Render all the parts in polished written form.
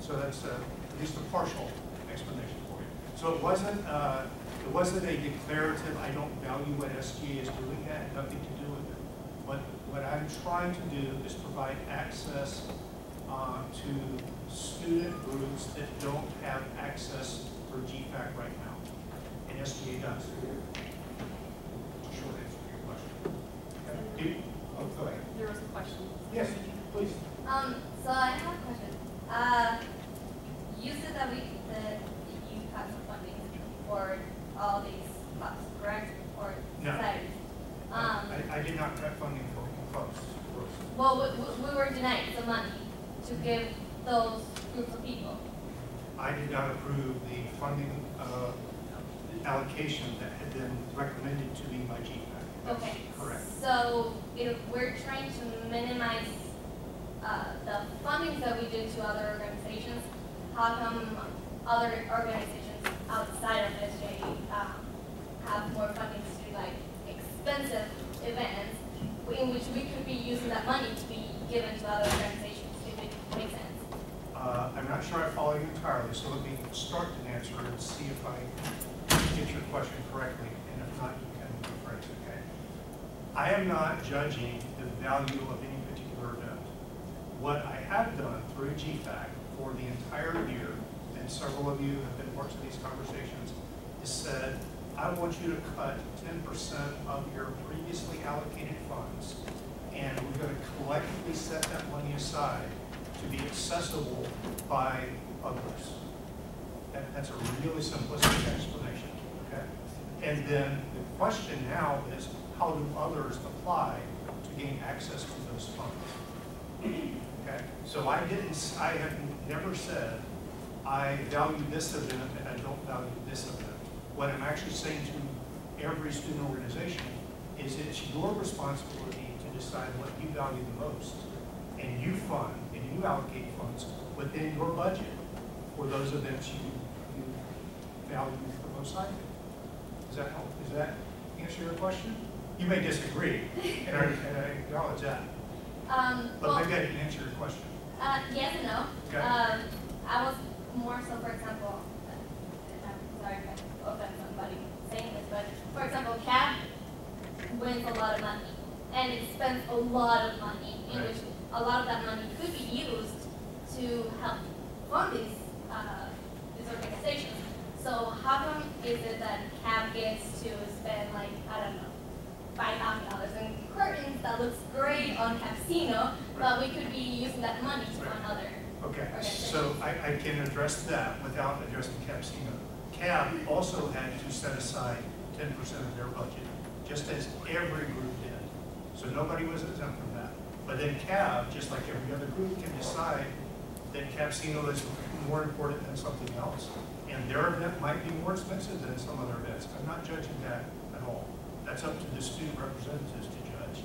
So that's at least a partial explanation for you. So it wasn't a declarative, I don't value what SGA is doing. It had nothing to do with it. What I'm trying to do is provide access to student groups that don't have access for GFAC right now. And SGA does. Short answer to your question. Okay. Oh, go ahead. There was a question. Yes, please. So I have a question. You said that you have some funding for all these clubs, correct? Or No. societies? I did not cut funding for clubs. Well, we were denied the money to give those groups of people. I did not approve the funding allocation that had been recommended to me by GFAC. Okay. Correct. So if we're trying to minimize the funding that we do to other organizations, how come other organizations outside of SJ have more funding to do like expensive events in which we could be using that money to be given to other organizations, if it makes sense? I'm not sure I follow you entirely, so let me start an answer and see if I get your question correctly, and if not, you can rephrase, okay? I am not judging the value of any particular event. What I have done through GFAC for the entire year, and several of you have been part of these conversations, is said, I want you to cut 10% of your previously allocated funds, and we're going to collectively set that money aside to be accessible by others. That's a really simplistic explanation, okay? And then the question now is, how do others apply to gain access to those funds? Okay, so I have never said I value this event and I don't value this event. What I'm actually saying to every student organization is it's your responsibility to decide what you value the most, and you fund and you allocate funds within your budget for those events you value the most highly. Does that help? Does that answer your question? You may disagree, and I acknowledge that. But Well, maybe I didn't answer your question. yes and no. Okay. I was more so, for example, I'm sorry if I offend somebody saying this, but for example, CAB wins a lot of money, and it spends a lot of money, in Right. which a lot of that money could be used to help fund these organizations. So how come is it that CAB gets to spend like, I don't know, $5,000 in curtains that looks great on Capsino, but we could be using that money to fund other Okay, organizations? so I can address that without addressing Capsino. CAB also had to set aside 10% of their budget, just as every group did. So nobody was exempt from that. But then CAB, just like every other group, can decide that Capsino is more important than something else. And their event might be more expensive than some other events. I'm not judging that at all. That's up to the student representatives to judge.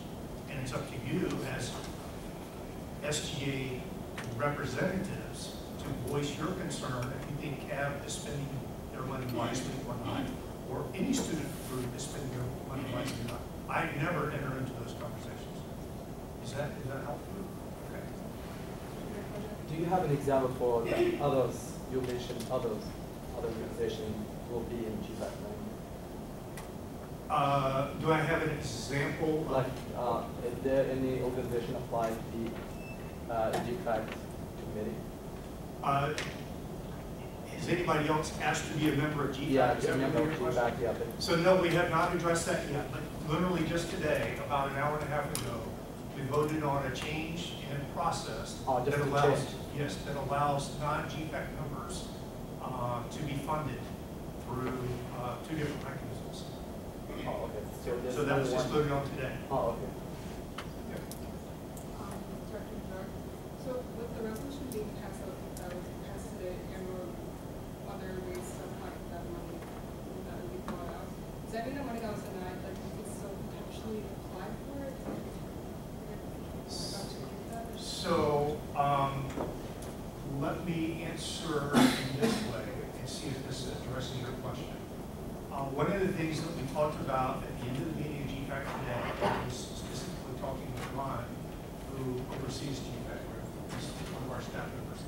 And it's up to you as SGA representatives to voice your concern if you think CAB is spending their money wisely or not, or any student group is spending their money wisely or not. I never enter into those conversations. Is that helpful? Okay. Do you have an example for others? You mentioned other organizations will be in GFAC. Do I have an example? Like, is there any organization applying to the GFAC committee? Has anybody else asked to be a member of GFAC? Yeah, Is that a member your of question? GFAC, yeah. So no, we have not addressed that yet, but literally just today, about an hour and a half ago, we voted on a change in process Oh, just that a allows, change. yes, that allows non-GFAC members to be funded through two different mechanisms. Oh, okay. there's So that was only just one. voted on today. Oh, okay. Director Jordan. So with the resolution being passed today, and other ways of how that money that would be brought out, does that mean that money that was denied, like we could still potentially apply for it? So let me answer in this way and see if this addresses your question. One of the things that we talked about at the end of the meeting of GFAC today, I was specifically talking with Ron, who oversees GFAC, one of our staff members,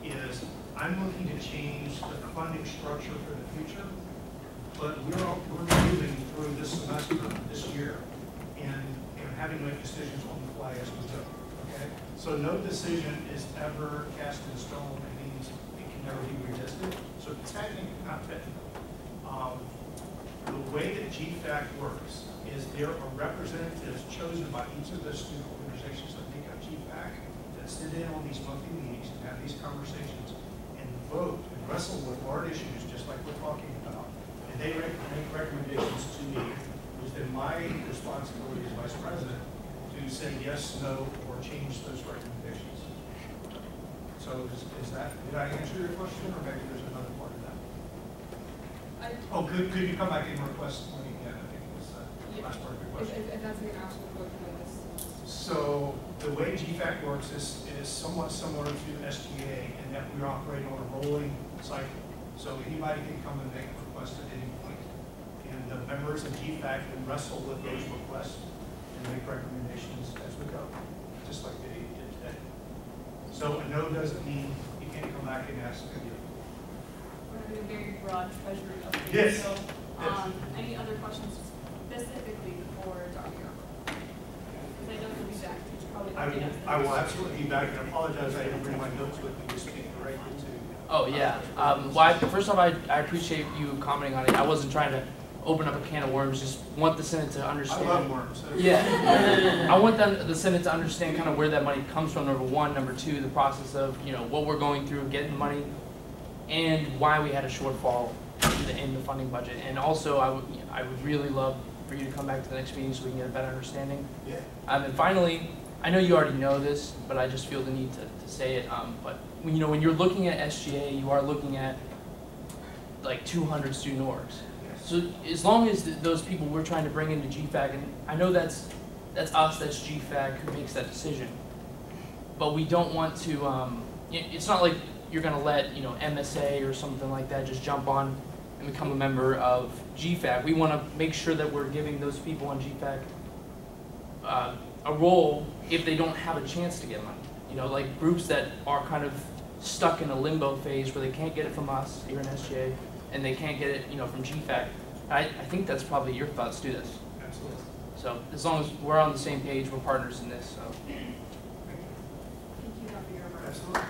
is I'm looking to change the funding structure for the future, but we're moving through this semester, this year, and having to make decisions on the fly as we go, okay? So no decision is ever cast in stone, it means it can never be revisited. So technically, not technically, the way that GFAC works is there are representatives chosen by each of the student organizations that make up GFAC that sit in on these monthly meetings and have these conversations and vote and wrestle with hard issues just like we're talking about. And they make recommendations to me. It was then my responsibility as vice president to say yes, no, or change those recommendations. So is that, did I answer your question, or maybe there's another part of that? Oh, could you come back and request money again? I think was the last part of your question. If that's an option to go through this. So the way GFAC works is somewhat similar to SGA in that we operate on a rolling cycle. So anybody can come and make a request at any point. And the members of GFAC can wrestle with those requests and make recommendations as we go, just like they did today. So a no doesn't mean you can't come back and ask again. We're having a very broad treasury update. Yes. So, Yes. any other questions specifically for Dr. Yarko? Because I know you'll be back. It's probably I will absolutely be back, and I apologize I didn't bring my notes with me to speak directly to. Oh, yeah. Well, first off, I appreciate you commenting on it. I wasn't trying to open up a can of worms, just want the Senate to understand. I love worms. Yeah. I want the Senate to understand kind of where that money comes from, number one. Number two, the process of, what we're going through, getting money, and why we had a shortfall in the funding budget. And also, I would really love for you to come back to the next meeting so we can get a better understanding. Yeah. And finally, I know you already know this, but I just feel the need to say it. But when you're looking at SGA, you are looking at like 200 student orgs. So as long as those people we're trying to bring into GFAC, and I know that's us, that's GFAC who makes that decision, but we don't want to. It's not like you're going to let MSA or something like that just jump on and become a member of GFAC. We want to make sure that we're giving those people on GFAC a role if they don't have a chance to get money. Like groups that are kind of stuck in a limbo phase where they can't get it from us here in SGA and they can't get it from GFAC. I think that's probably your thoughts too. This. Absolutely. So as long as we're on the same page, we're partners in this. So. Thank you, Dr. Yarko. Absolutely.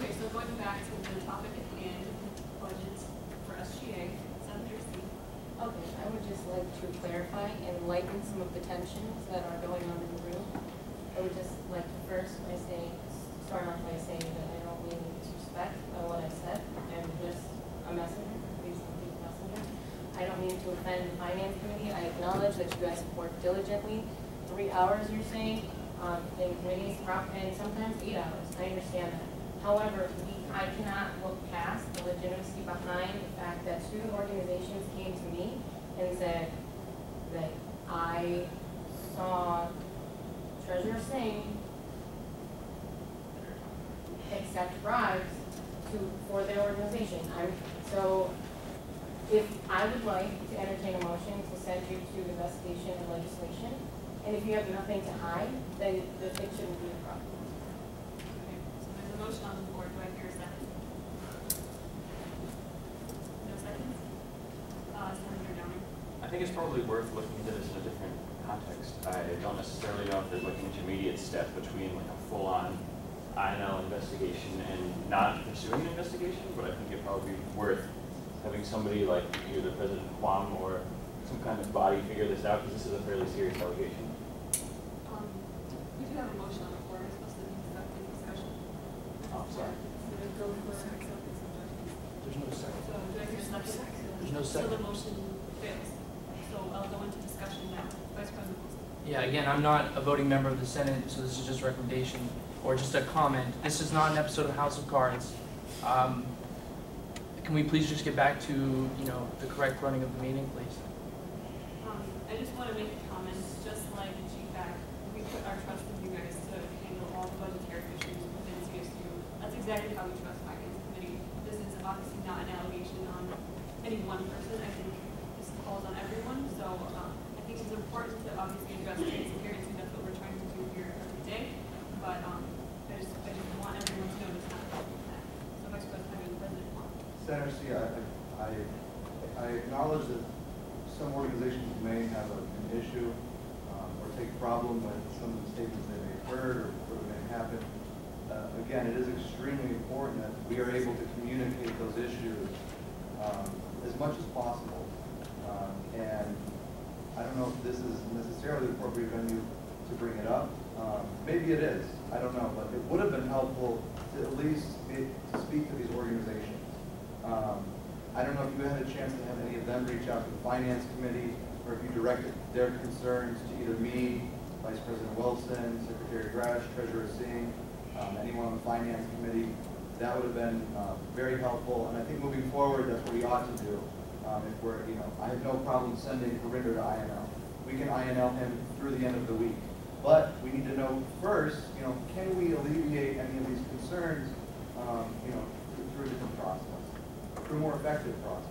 Okay, so going back to the topic at hand, budgets for SGA, Senator C. Okay, I would just like to clarify and lighten some of the tensions that are going on in the room. I would just like to start off by saying that I don't mean any disrespect by what I said. I'm just a messenger, please don't be a messenger. I don't mean to offend the finance committee. I acknowledge that you guys have worked diligently. 3 hours, you're saying, in committees, and sometimes 8 hours. I understand that. However, I cannot look past the legitimacy behind the fact that student organizations came to me and said that I saw Treasurer Singh accept bribes for their organization. So if I would like to entertain a motion to send you to investigation and legislation, and if you have nothing to hide, then it shouldn't be a problem. Okay, so there's a motion on the floor. Do I hear a second? No seconds? Senator Downing. I think it's probably worth looking at this in a different context. I don't necessarily know if there's like an intermediate step between like a full-on INL investigation and not pursuing an investigation, but I think it'd probably be worth having somebody like either President Quam or some kind of body figure this out, because this is a fairly serious allegation. We do have a motion on the floor. We're supposed to be conducting discussion. Oh, sorry. Go for acceptance of judgment. There's no second. So do I hear a second? There's no So second. the motion fails. So I'll go into discussion now. Vice President Wilson. Yeah, again, I'm not a voting member of the Senate, so this is just a recommendation or just a comment. This is not an episode of House of Cards. Can we please just get back to the correct running of the meeting, please? I just want to make a comment. Just like GFAC, we put our trust in you guys to handle all the budgetary issues within CSU. That's exactly how we trust Finance Committee. This is obviously not an allegation on any one person. I think this falls on everyone. So I think it's important to obviously address transparency. That's what we're trying to do here every day. But Hennessy, I acknowledge that some organizations may have an issue or take problem with some of the statements they may have heard or what may happen. Again, it is extremely important that we are able to communicate those issues as much as possible. And I don't know if this is necessarily the appropriate venue to bring it up. Maybe it is, I don't know, but it would have been helpful to at least to speak to these organizations. I don't know if you had a chance to have any of them reach out to the Finance Committee, or if you directed their concerns to either me, Vice President Wilson, Secretary Grash, Treasurer Singh, anyone on the Finance Committee. That would have been very helpful, and I think moving forward, that's what we ought to do. If we're, I have no problem sending Harinder to INL. We can INL him through the end of the week. But we need to know first, can we alleviate any of these concerns, through a different process, through a more effective process?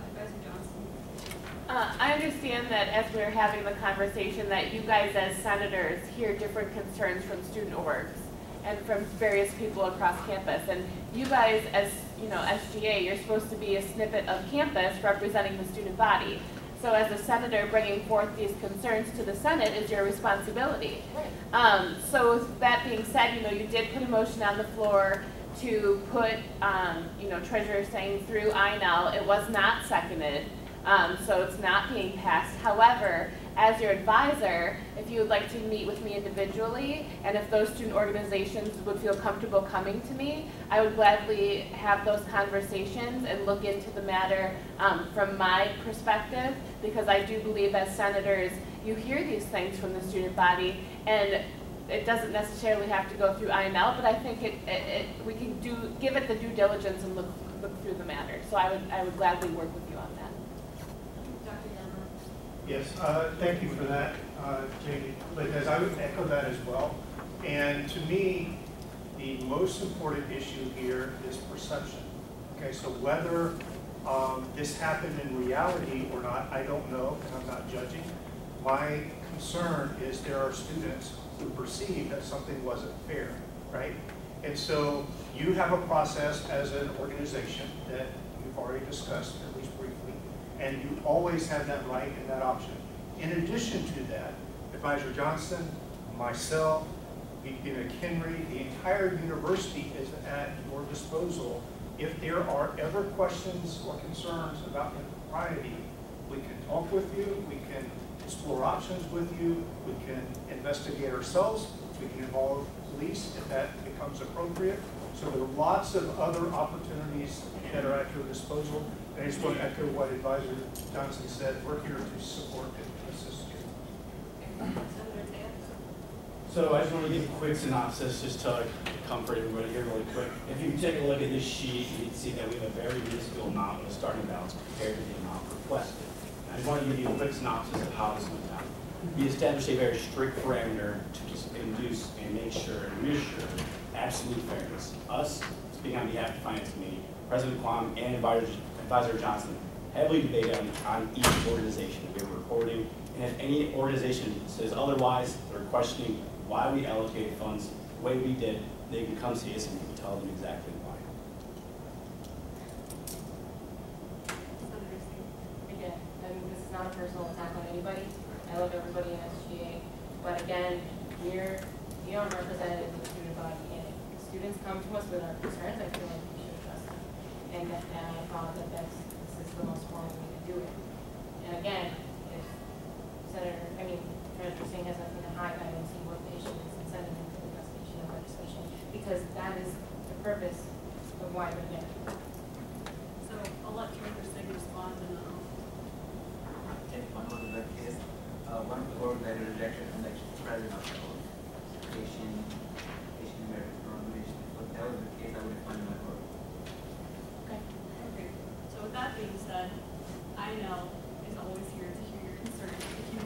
Advisor Johnson. I understand that as we're having the conversation that you guys as senators hear different concerns from student orgs and from various people across campus. And you guys as, SGA, you're supposed to be a snippet of campus representing the student body. So as a senator, bringing forth these concerns to the Senate is your responsibility. Right. So with that being said, you did put a motion on the floor to put, Treasurer Singh through INL. It was not seconded, so it's not being passed. However, as your advisor, if you would like to meet with me individually, and if those student organizations would feel comfortable coming to me, I would gladly have those conversations and look into the matter from my perspective, because I do believe as senators, you hear these things from the student body, and it doesn't necessarily have to go through INL, but I think we can give it the due diligence and look through the matter. So I would gladly work with you on that. Dr. Yarmer. Yes, thank you for that, Jamie, because I would echo that as well. And to me, the most important issue here is perception. Okay, so whether this happened in reality or not, I don't know, and I'm not judging. My concern is there are students who perceive that something wasn't fair, right? And so you have a process as an organization that you've already discussed, at least briefly, and you always have that right and that option. In addition to that, Advisor Johnson, myself, VP McHenry, the entire university is at your disposal. If there are ever questions or concerns about impropriety, we can talk with you, we can explore options with you, we can investigate ourselves, we can involve police if that becomes appropriate. So there are lots of other opportunities that are at your disposal. And I just want to echo what Advisor Johnson said, we're here to support and assist you. Senator Tan. So I just want to give a quick synopsis just to comfort everybody here really quick. If you take a look at this sheet, you can see that we have a very minuscule amount of the starting balance compared to the amount requested. I just want to give you a quick synopsis of how this went down. We established a very strict parameter to just induce and make sure and reassure absolute fairness. Us, speaking on behalf of the Finance Committee, President Quam and Advisor Johnson heavily debated on each organization that we were reporting. And if any organization says otherwise, they're questioning why we allocated funds the way we did, they can come see us and we can tell them exactly why. Again, this is not a personal attack on anybody. I love everybody in SGA. But again, we don't represent the student body. And if students come to us with our concerns, I feel like we should address them. And I thought that this is the most formal way to do it. And again, if Treasurer Singh has nothing to hide, I don't see what the issue is in sending him to the investigation of legislation, because that is the purpose of why we're there. So I'll let Treasurer Singh respond and then If one was in that case, one of the board that rejected election president of the board, Asian American organization. So that was the case, I would find my board. Okay. So with that being said, INL is always here to hear your concerns. If you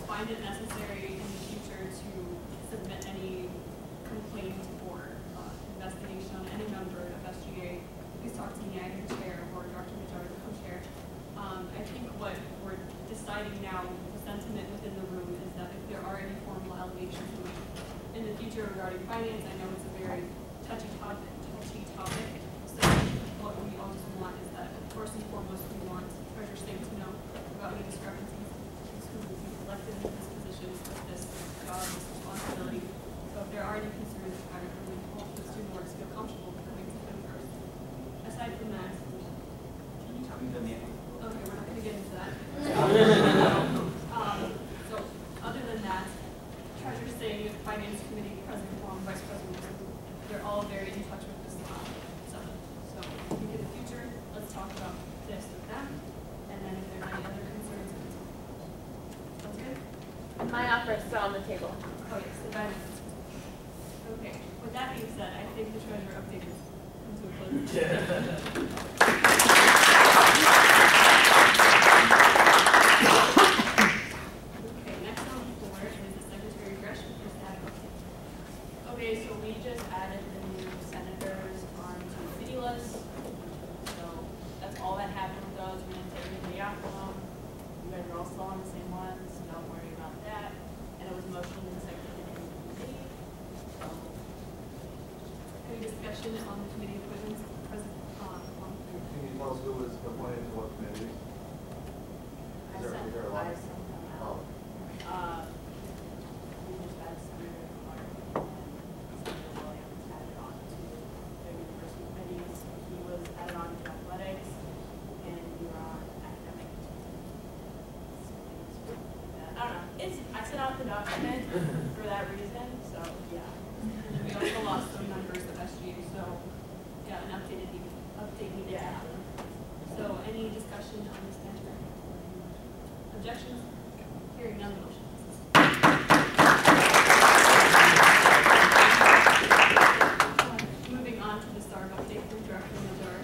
find it necessary in the future to submit any complaint or investigation on any member of SGA, please talk to me, either chair or Dr. Major, the co-chair. I think what we're deciding now, the sentiment within the room, is that if there are any formal allegations made in the future regarding finance, I know it's a very touchy topic. So what we all just want is that, first and foremost, we want Treasurer Singh to know about any discrepancies, who will be elected in this position with this job, this responsibility. So if there are any concerns, I really hope the student workers feel comfortable coming to him first. Aside from that, Can you tell me the name? okay, we're not gonna get into that. So, other than that, Treasurer Singh, Finance Committee, President Wong, Vice President Wu, they're all very in touch with this stuff. So, I think in the future, let's talk about this with them, and then if there are any other concerns, sounds good? And my offer is still on the table. Oh, yes, the benefits. Okay, with that being said, I think the treasurer update is come to a close. Okay, next on the floor is the Secretary Gresham for staff update. Okay, so we just added the new senators onto the committee list. So that's all that happened with those. We didn't take anybody out from them. You guys are all still on the same ones, so don't worry about that. And it was motioned and seconded in the committee. So Any discussion on the committee appointments, President, Can you tell us who was appointed to what committees? I Is sent there a lot? them Oh. out. We just had Senator Clark and Senator Williams added on to their university committees. He was added on to athletics, and you were on academic. I don't know. I sent out the document for that reason, so yeah. we also lost some members of SGU, so yeah, an update needed to happen. So any discussion on this matter? Objections? Hearing none, motion. Moving on to the STARB update from Director Nadar.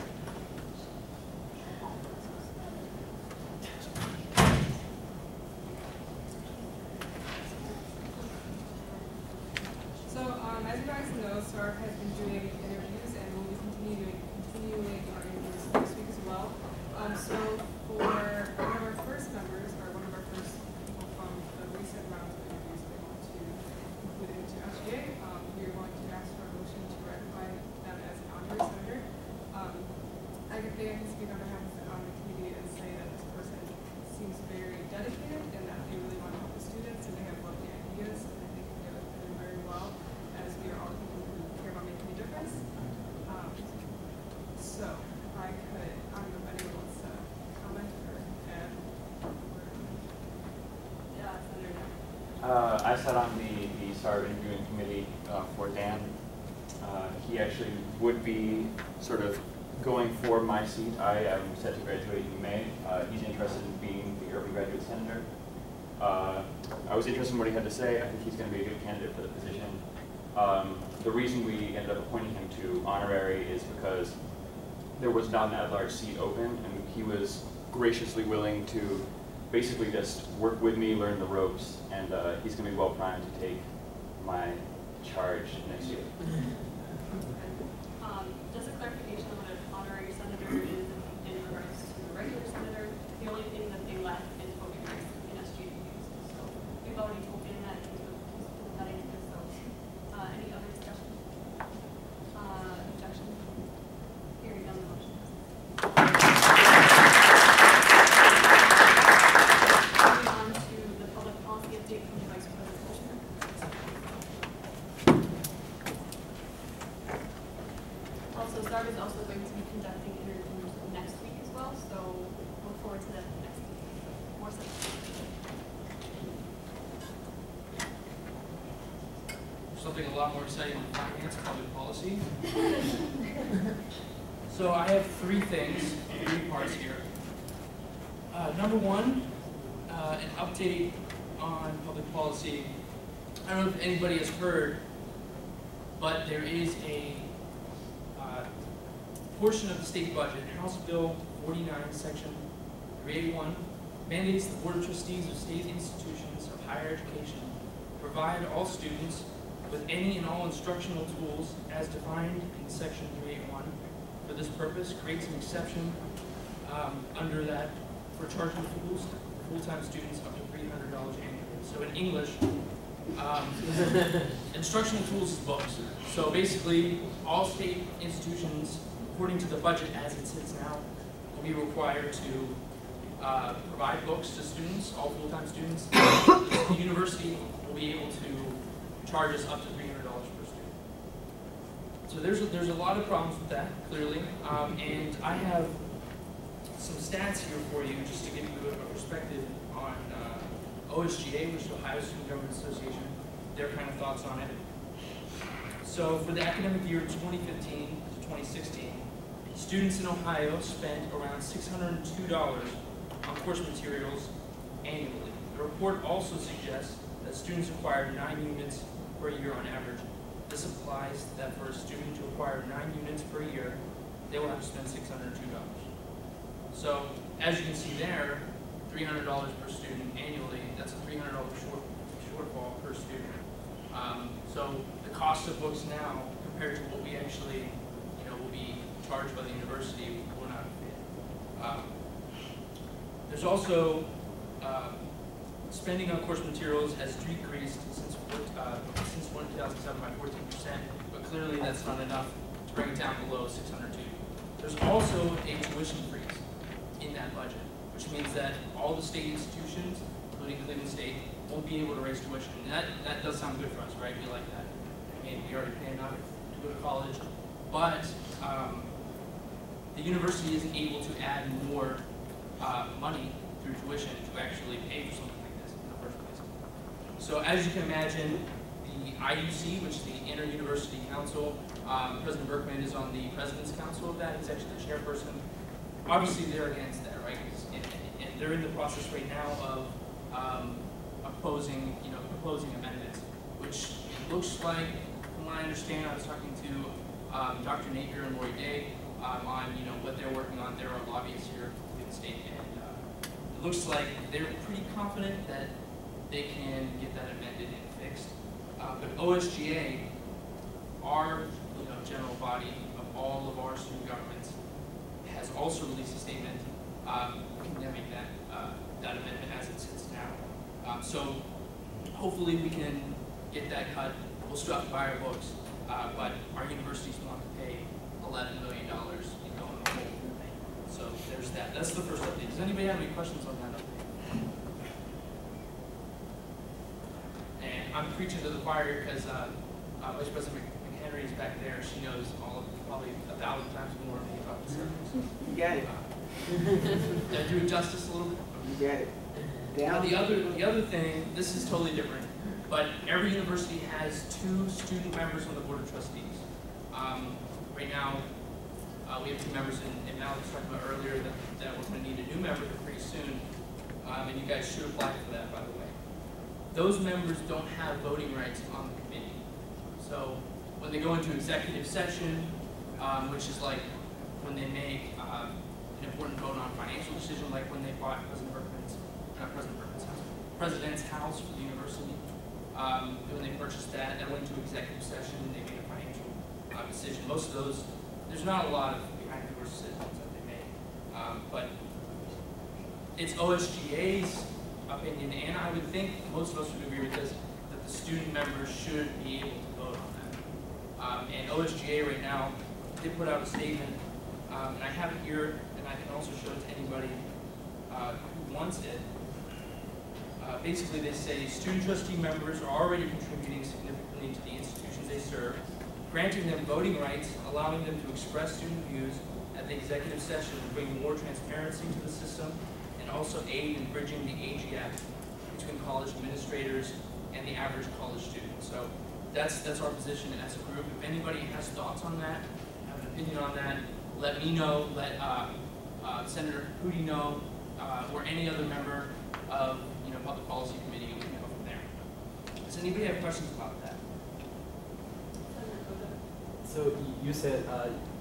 So, as you guys know, STARB has been doing interviews and will be continuing our interviews next week as well. So for one of our first members, or one of our first people from the recent rounds of interviews they want to include into SGA, we are going to ask for a motion to ratify them as an honorary senator. I think they can speak on behalf of the community and say that this person seems very dedicated and that they really want to help the students and they have lovely ideas and I think they would fit in very well as we are all people who care about making a difference. So, if I could, I don't know if anyone wants to comment or add. Yeah, Senator. I sat on the STARB interviewing committee for Dan. He actually would be sort of going for my seat. I am set to graduate in May. He's interested in being the early graduate senator. I was interested in what he had to say. I think he's going to be a good candidate for the position. The reason we ended up appointing him to honorary is because there was not an at-large seat open, and he was graciously willing to basically just work with me, learn the ropes, and he's going to be well primed to take my charge next year. Just a clarification on what an honorary senator is in regards to a regular senator. The only thing that they lack is voting rights in SGUs. So we've already told him that he's not into this. So any other discussion? Objection? Hearing none, the motion passes. Moving on to the public policy update from the Vice President. Also, STARB is also going to be conducting interviews next week as well, so look forward to that next week. More stuff. Something a lot more exciting than finance, public policy. So I have three parts here. Number one, an update on public policy. I don't know if anybody has heard, but there is a portion of the state budget, House Bill 49, Section 381, mandates the Board of Trustees of state institutions of higher education provide all students with any and all instructional tools as defined in Section 381. For this purpose, creates an exception under that for charging fools for full-time students up to $300 annually. So in English, instructional tools is books. So basically, all state institutions according to the budget as it sits now, we'll be required to provide books to students, all full-time students. The university will be able to charge us up to $300 per student. So there's a lot of problems with that, clearly, and I have some stats here for you just to give you a perspective on OSGA, which is Ohio Student Government Association, their kind of thoughts on it. So for the academic year 2015 to 2016, students in Ohio spent around $602 on course materials annually. The report also suggests that students acquired 9 units per year on average. This implies that for a student to acquire 9 units per year, they will have to spend $602. So as you can see there, $300 per student annually, that's a $300 shortfall per student. So the cost of books now compared to what we actually, will be charged by the university will not fit. There's also spending on course materials has decreased since 2007 by 14%, but clearly that's not enough to bring it down below 602. There's also a tuition freeze in that budget, which means that all the state institutions, including Cleveland State, won't be able to raise tuition. And that does sound good for us, right? We like that. I mean, we already pay enough to go to college, but the university isn't able to add more money through tuition to actually pay for something like this in the first place. So as you can imagine, the IUC, which is the Inter-University Council, President Berkman is on the President's Council of that. He's actually the chairperson. Obviously, they're against that, right? And they're in the process right now of opposing amendments, which looks like, from what I understand, I was talking to Dr. Napier and Lori Day on what they're working on. They're our lobbyists here in the state, and it looks like they're pretty confident that they can get that amended and fixed. But OSGA, our general body of all of our student governments, has also released a statement condemning that amendment as it sits now. So hopefully we can get that cut. We'll still have to buy our books, but our universities want to pay $11 million in going the whole thing. So there's that. That's the first update. Does anybody have any questions on that update? And I'm preaching to the choir because Vice President McHenry is back there. She knows probably 1,000 times more than me about this. You got it. Did I do it justice a little bit? You got it. Now the other thing, this is totally different, but every university has 2 student members on the board of trustees. Right now, we have 2 members, and Malik was talking about earlier that we're going to need a new member pretty soon, and you guys should apply for that, by the way. Those members don't have voting rights on the committee. So when they go into executive session, which is like when they make an important vote on financial decision, like when they bought President's house for the university, when they purchased that went into executive session and they made a financial decision. Most of those, there's not a lot of behind the doors decisions that they make, but it's OSGA's opinion, and I would think most of us would agree with this, that the student members should be able to vote on that. And OSGA right now, they put out a statement, and I have it here, and I can also show it to anybody who wants it. Basically, they say student trustee members are already contributing significantly to the institutions they serve, granting them voting rights, allowing them to express student views at the executive session will bring more transparency to the system, and also aid in bridging the age gap between college administrators and the average college student. So that's our position as a group. If anybody has thoughts on that, have an opinion on that, let me know, let Senator Caputi know, or any other member of Public Policy Committee, we can go from there. Does anybody have questions about that? So you said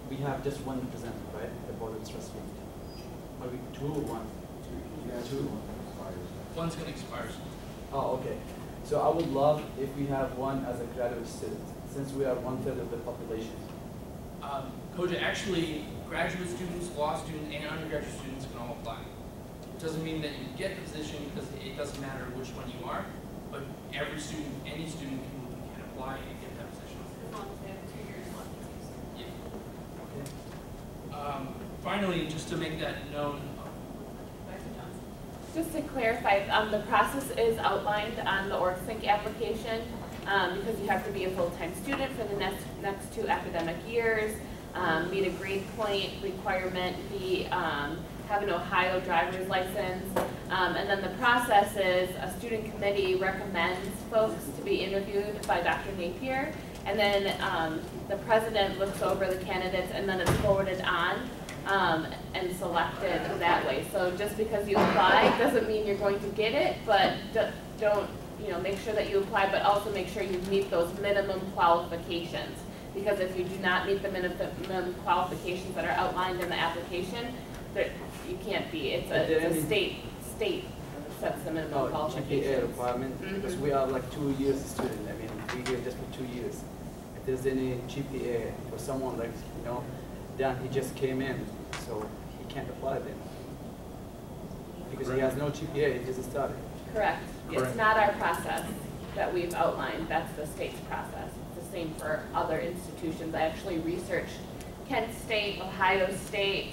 we have just one representative, right? The board of trustees. Are we 2 or 1? Yeah, 2. One's going to expire soon. Oh, okay. So I would love if we have one as a graduate student, since we are 1/3 of the population. Koja, actually, graduate students, law students, and undergraduate students can all apply. It doesn't mean that you get the position because it doesn't matter which one you are, but every student, any student can apply and get that position. As long as they have 2 years left. Yeah. Okay. finally, just to make that known, Just to clarify, the process is outlined on the OrgSync application, because you have to be a full-time student for the next 2 academic years, meet a grade point requirement, have an Ohio driver's license, and then the process is a student committee recommends folks to be interviewed by Dr. Napier, and then the president looks over the candidates, and then it's forwarded on and selected that way. So just because you apply doesn't mean you're going to get it, but don't, make sure that you apply, but also make sure you meet those minimum qualifications. Because if you do not meet the minimum qualifications that are outlined in the application, you can't be. It's a state sets the minimum qualifications. GPA requirement, because we are like 2 years student. I mean, we here just for 2 years. If there's any GPA for someone like, Dan, he just came in, so he can't apply then. Because he has no GPA, he just started. Correct. It's not our process that we've outlined, that's the state's process. It's the same for other institutions. I actually researched Kent State, Ohio State,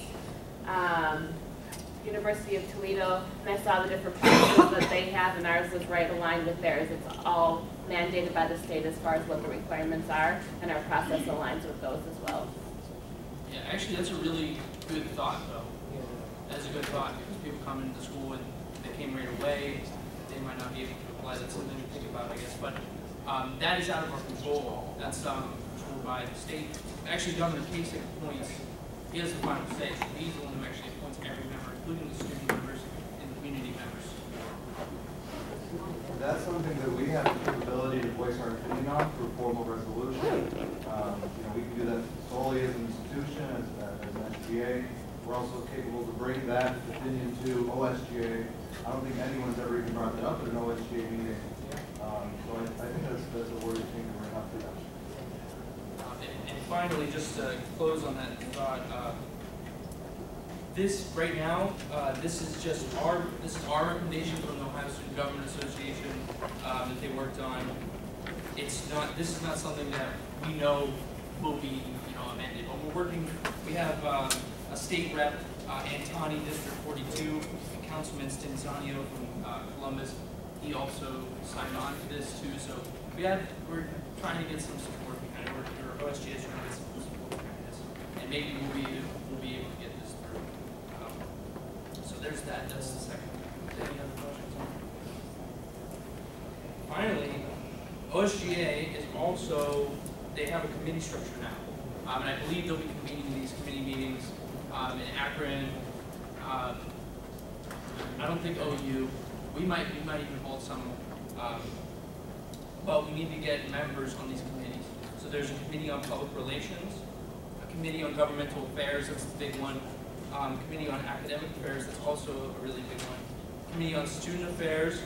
University of Toledo, and I saw the different processes that they have, and ours is right aligned with theirs. It's all mandated by the state as far as what the requirements are, and our process aligns with those as well. yeah, actually, that's a really good thought, though. That's a good thought, because people come into school and they came right away, they might not be able to apply. That's something to think about, I guess. But that is out of our control. That's controlled by the state. Actually, Governor Kasich appoints, he has the final say, so he's the one who actually appoints every member, including the student members and the community members. That's something that we have the capability to voice our opinion on through formal resolution. We can do that solely as an institution, as an SGA. We're also capable to bring that opinion to OSGA. I don't think anyone's ever even brought that up at an OSGA meeting. So I think that's a worthy thing to bring up to them. And finally, just to close on that thought, this right now, this is our recommendation from the Ohio Student Government Association that they worked on. This is not something that we know will be amended. But we're working. We have a state rep, Antoni, District 42, and Councilman Stinzanio from Columbus. He also signed on to this too. So we're trying to get some support behind it. Or OSGA is trying to get some support behind this, and maybe we'll be able to get this through. So there's that. That's the second. Any other questions? Finally, OSGA is also, they have a committee structure now, and I believe they'll be convening these committee meetings in Akron. I don't think OU. We might even hold some, but we need to get members on these committees. So there's a committee on public relations, a committee on governmental affairs, that's the big one, committee on academic affairs, that's also a really big one, committee on student affairs,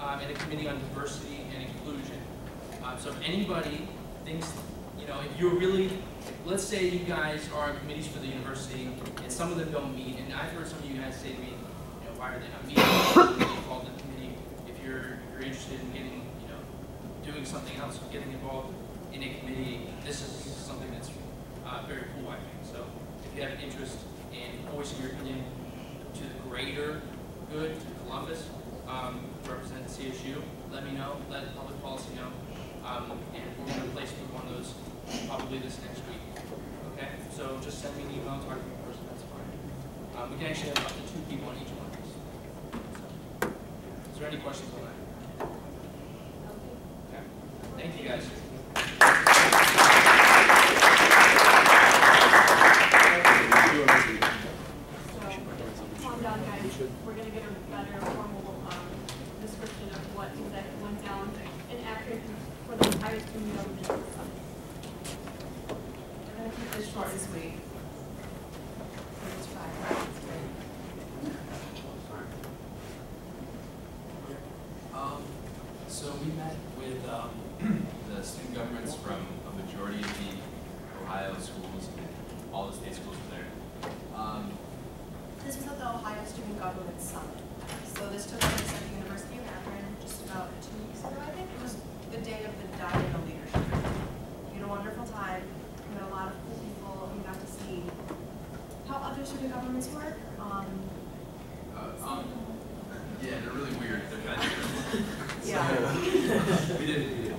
and a committee on diversity and inclusion. So if anybody thinks, if you're really, let's say you guys are on committees for the university, and some of them don't meet, and I've heard some of you guys say to me, why are they not meeting? You call the committee if you're interested in getting, doing something else, getting involved in a committee. This is something that's very cool, I think. So if you have an interest in voicing your opinion to the greater good, to Columbus, represent CSU, let me know, let public policy know, and we're going to place you on those probably this next week. Okay, so just send me an email, talk to me in person, that's fine. We can actually have up to 2 people on each one of these. So, is there any questions on that? Okay. Thank you guys. Calm down, guys. We're going to get a better formal description of what exactly went down in Akron for the Ohio Student Government Summit. We're going to keep this short this week. It's 5 minutes. So we met with the student governments from a majority of the Ohio schools, and all the state schools were there. This was at the Ohio Student Government Summit. So this took place at the University of Akron just about 2 weeks ago, I think. It was the day of the Diana Leadership. We had a wonderful time. We met a lot of cool people, and we got to see how other student governments work. Yeah, they're really weird. They're kind of different. Yeah. We didn't.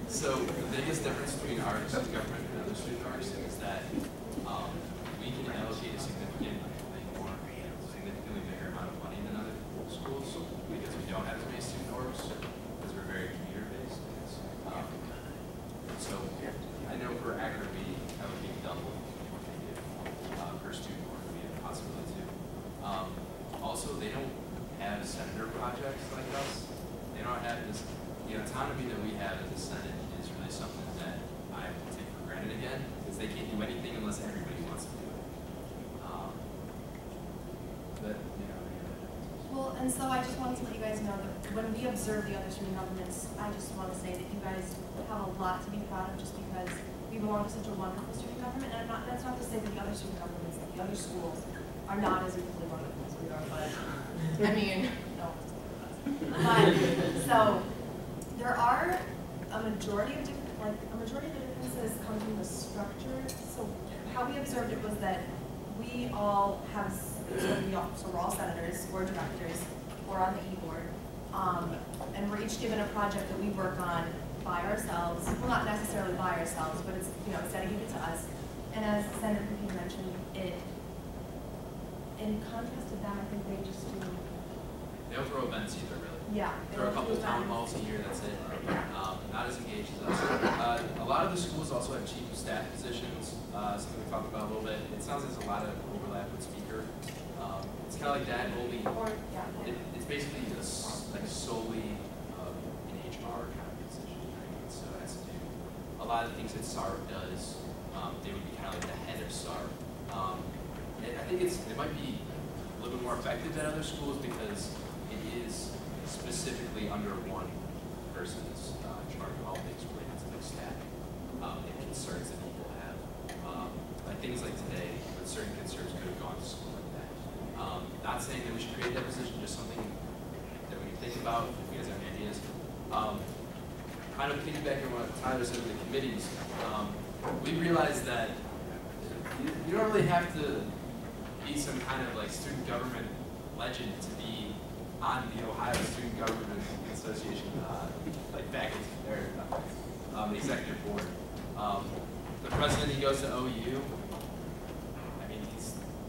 So the biggest difference between our student government and other student arts is that we can allocate a significantly bigger amount of money than other schools because we don't have as many student orgs because we're very commuter-based. So I know for Akron we allocate double what they do per student org. We have a possibility to. Also, they don't have senator projects like us. They don't have this, the autonomy that we have at the Senate is really something that I take for granted again, because they can't do anything unless everybody wants to do it. But, you know. Well, and so I just wanted to let you guys know that when we observe the other student governments, I just want to say that you guys have a lot to be proud of just because we belong to such a wonderful student government. And that's not to say that the other student governments, the other schools, are not as equally wonderful as we are, but I mean, no. But, so, there are a majority of the differences come from the structure. So how we observed it was that we all have, so we're all senators or directors or on the e-board, and we're each given a project that we work on by ourselves. Well, not necessarily by ourselves, but it's, you know, it's dedicated to us. And as Senator Cookie mentioned, in contrast to that, I think they just do. They don't throw events either, really. Yeah. There are a couple of town halls a year, that's it. Not as engaged as us. A lot of the schools also have chief of staff positions, something we talked about a little bit. It sounds like there's a lot of overlap with speaker. It's kind of like that, only it's basically like solely an HR kind of position, right? So it has to do a lot of the things that SARB does. They would be kind of like the head of SARB. I think it might be a little bit more effective than other schools because it is specifically under one person's charge of all things related to their staff and concerns that people have. Like things like today, when certain concerns could have gone to school like that. Not saying that we should create that position, just something that we can think about if you guys have any ideas. Kind of piggybacking on what Tyler said with the committees, we realized that you don't really have to be some kind of like student government legend to be on the Ohio Student Government Association, like faculty or executive board. The president, he goes to OU. I mean,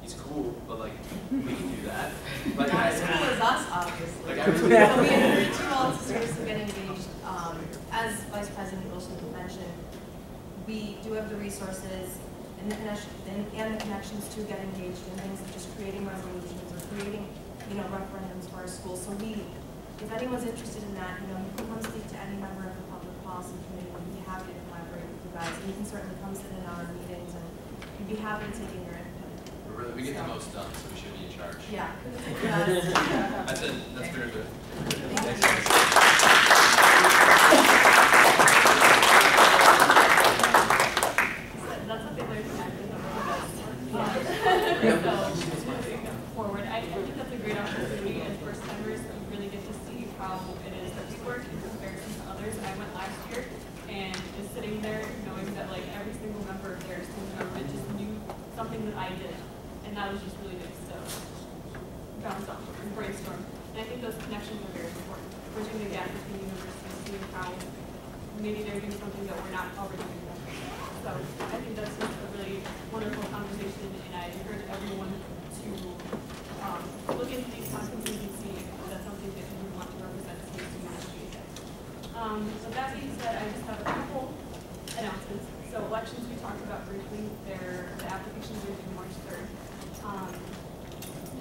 he's cool, but like we can do that. Like, Not as cool as us, obviously. Like, So we encourage you all to seriously get engaged. As Vice President Wilson mentioned, we do have the resources and the connections to get engaged in things such as creating resolutions or creating, you know, referendums for our schools. So if anyone's interested in that, you know, you can come speak to any member of the public policy committee. We'd be happy to collaborate with you guys. And you can certainly come sit in on our meetings, and we'd be happy to take in your input. We get the most done, so we should be in charge. Yeah. That's it. That's very good. Thank you. That's what they learned from acting. Forward, I think that's a great opportunity as first timers to really get to see how it is that we work in comparison to others. I went last year and just sitting there knowing that like every single member of their student government just knew something that I did, and that was just really nice to bounce off and brainstorm. And I think those connections are very important, bridging the gap between universities, seeing how maybe they're doing something that we're not already doing. So I think that's just a really wonderful conversation, and I encourage everyone to look into these conferences and see if that's something that you would want to represent to the community. So that being said, I just have a couple announcements. So elections we talked about briefly. The applications are due March 3rd.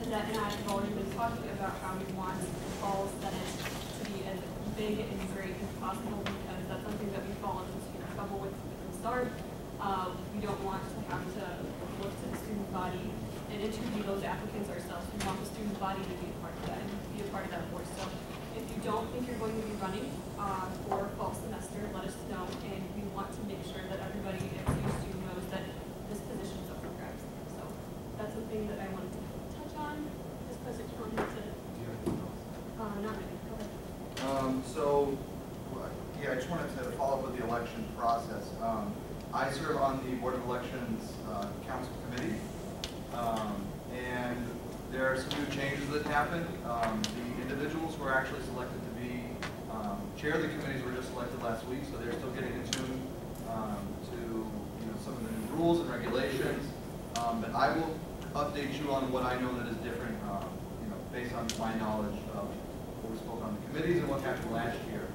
And I have already been talking about how we want the fall Senate to be as big and great as possible because that's something that we fall into trouble with the SARB. We don't want to have to look to the student body and interview those applicants ourselves. We want the student body to be a part of that and be a part of that board. So if you don't think you're going to be running for fall semester, let us know, and we want to make sure that everybody at CSU knows that this position is up for grabs. So that's something that I wanted to touch on. This president wanted to. Not really. Go ahead. I just wanted to follow up with the election process. I serve on the Board of Elections Council Committee, And there are some new changes that happened. The individuals who are actually selected to be chair of the committees were just selected last week, so they're still getting in tune to some of the new rules and regulations. But I will update you on what I know that is different, based on my knowledge of what we spoke on the committees and what happened last year.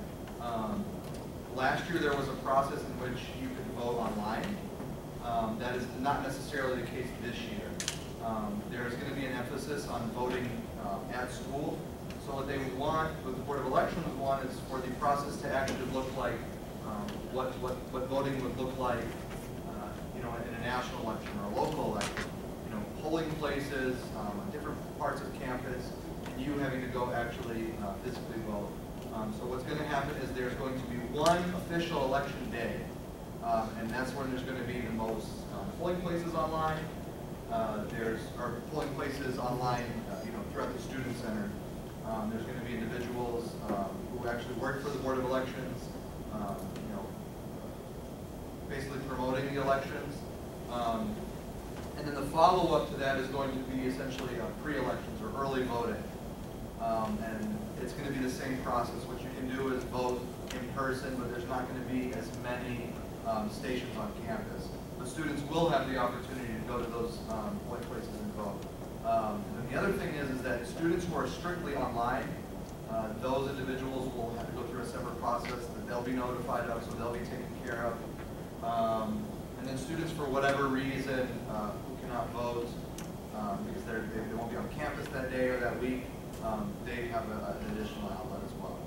Last year there was a process in which you could vote online. That is not necessarily the case this year. There is going to be an emphasis on voting at school. So what they would want, what the Board of Elections would want, is for the process to actually look like what voting would look like, in a national election or a local election. Polling places on different parts of campus, and you having to go actually physically vote. So what's going to happen is there's going to be one official election day, and that's when there's going to be the most polling places online. There's polling places online, throughout the student center. There's going to be individuals who actually work for the Board of Elections, basically promoting the elections. And then the follow-up to that is going to be essentially pre-elections or early voting. And it's going to be the same process. What you can do is vote in person, but there's not going to be as many stations on campus. But students will have the opportunity to go to those polling places and vote. And then the other thing is that students who are strictly online, those individuals will have to go through a separate process that they'll be notified of, so they'll be taken care of. And then students, for whatever reason, who cannot vote because they won't be on campus that day or that week, they have an additional outlet as well.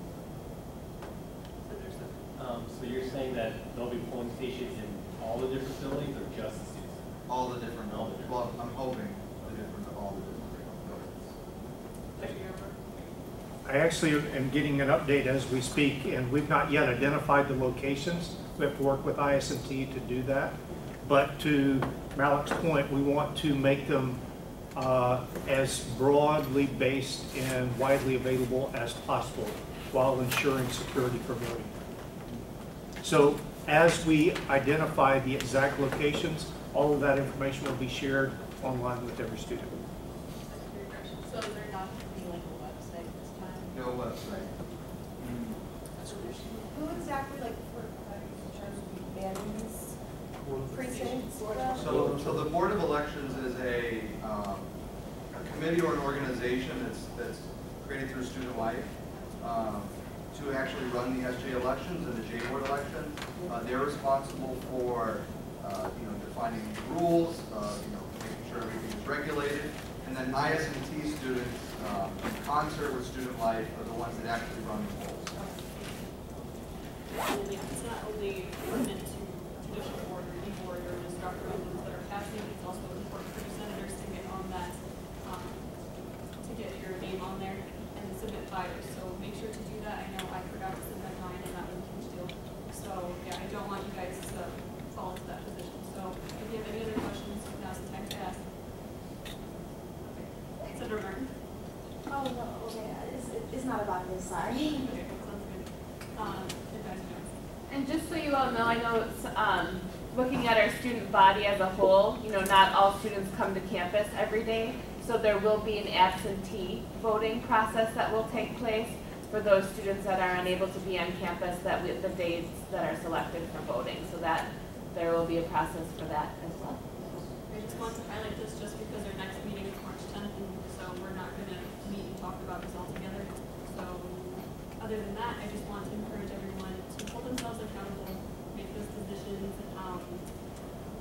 So you're saying that there'll be polling stations in all the different buildings or just the students? All the different buildings. Well, I'm hoping all the different buildings. I actually am getting an update as we speak, and we've not yet identified the locations. We have to work with IS&T to do that. But to Malik's point, we want to make them as broadly based and widely available as possible while ensuring security for voting. So as we identify the exact locations, all of that information will be shared online with every student. So is there not going to be like a website this time? No website. Who exactly, in terms of banning these precincts? So the Board of Elections is a committee or an organization that's created through Student Life to actually run the SJ elections and the J Board elections. They're responsible for defining the rules, making sure everything is regulated, and then IS&T students, in concert with Student Life, are the ones that actually run the polls. Yeah, it's not only pertinent to traditional board or e-board or just Dr. Owens that are passing, it's also important for your senators to get on that, to get your name on there and submit flyers. So make sure to do that. I know I forgot to submit mine and that was a huge deal. So yeah, I don't want you guys to fall into that position. So if you have any other questions, now's the time to ask. Okay. Senator Martin. Oh, no, okay, it's not about this, sorry. Okay, sounds good. Advisor Jones. And just so you all know, I know it's, looking at our student body as a whole, not all students come to campus every day. So there will be an absentee voting process that will take place for those students that are unable to be on campus the days that are selected for voting. So that there will be a process for that as well. I just want to highlight this just because our next meeting is March 10th, and so we're not going to meet and talk about this all together. So other than that, I just want to encourage everyone to hold themselves accountable, make those decisions.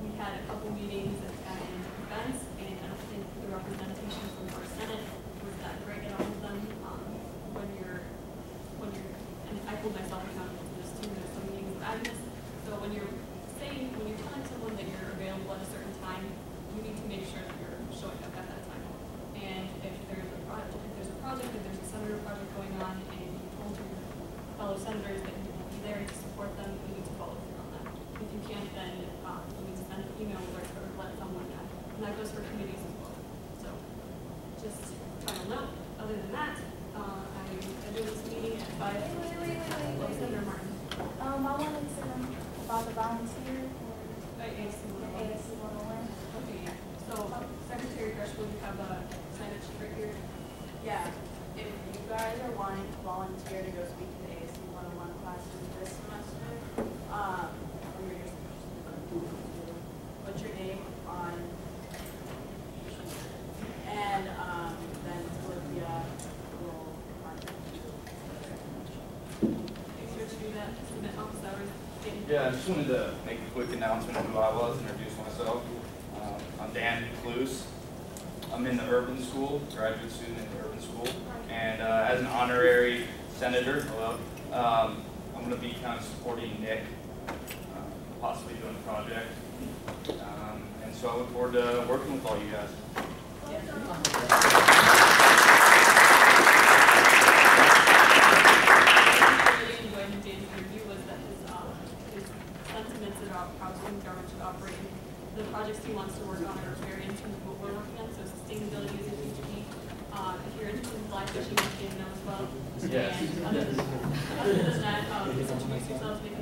We had a couple meetings at events, and I don't think the representation from our Senate was that great at all of them. And I hold myself accountable to this too. There's some meetings that I missed. So when you're telling someone that you're available at a certain time, you need to make sure that you're showing up at that time. And if there's a project, if there's a senator project going on, and you told your fellow senators that you will be there to support them, you need to follow through on that. If you can't, then you need to send an email or let someone know. And that goes for committees as well. So just final note. Other than that, I do this meeting at 5. Wait. Senator Martin. I wanted to about the volunteer. ASC 101. ASC 101. Okay, yeah. So So, Secretary Gershwin, you have a sign-up sheet right here. Yeah, if you guys are wanting to volunteer to go speak to the ASU 101 classes this semester, or you're just put your name on, and then Olivia will contact you. Easier to do that, submit home salaries. Yeah, I just wanted to make a quick announcement of who I was, introduce myself. I'm Dan Cluse. I'm in the urban school, graduate student in the urban school, and as an honorary senator, I'm going to be kind of supporting Nick, possibly doing a project, and so I look forward to working with all you guys. Sentiments about how student government should operate. The projects he wants to work on are very in tune with what we're working on, so sustainability is a huge key. If you're interested in fly fishing, you can know as well. Yes. And other than that, introduce yourselves, make